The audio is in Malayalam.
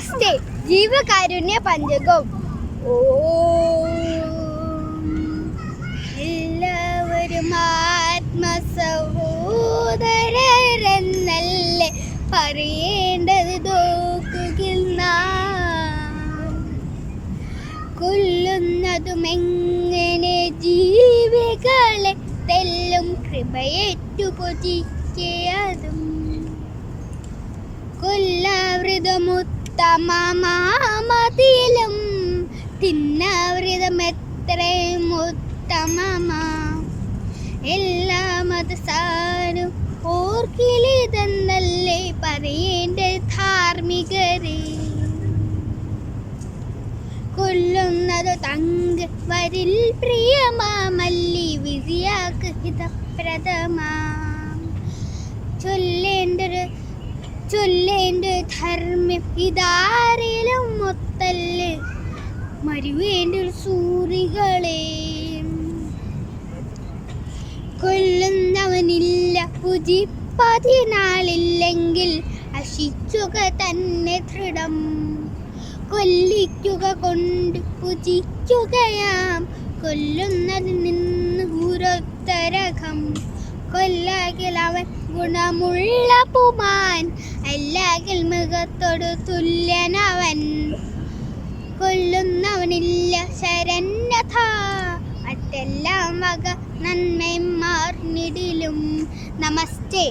നമസ്തേ ജീവകാരുണ്യ പഞ്ചകം. എല്ലാവരും ആത്മസഹോദരരെന്നല്ലേ പറയേണ്ടത് നോക്കുകിൽ നാം. കൊല്ലുന്നതുമെങ്ങനെ ജീവികളെ തെല്ലും കൃപയേറ്റു പൊതിക്കതും. കൊല്ലാവൃതമുത്തമമാമതിലും തിന്നാവൃതം എത്രയും ഉത്തമമാ. എല്ലാ മതസാരും ഓർക്കിലിതെന്നല്ലേ പറയേണ്ട ധാർമ്മികരെ. കൊല്ലുന്നതു തങ്ക വരിൽ പ്രിയമാമല്ലി വിധിയാക്ക് ഹിതപ്രദമാം. ചൊല്ലേണ്ട ധർമ്മം ഇതാരിലും ഒത്തല്ല് മരുവേണ്ട സൂറികളെ. കൊല്ലുന്നവനില്ല പുജിപ്പതിനാളില്ലെങ്കിൽ അശിക്കുക തന്നെ ദൃഢം. കൊല്ലിക്കുക കൊണ്ട് പുജിക്കുകയാം കൊല്ലുന്നതിൽ നിന്ന് ഉരൊത്തരകം. കൊല്ലാകിൽ അവൻ ഗുണമുള്ള പുമാൻ അല്ലാകിൽ മൃഗത്തോട് തുല്യനവൻ. കൊല്ലുന്നവനില്ല ശരണ്യഥ മറ്റെല്ലാം വക നന്മയും മാർന്നിടിലും. നമസ്തേ.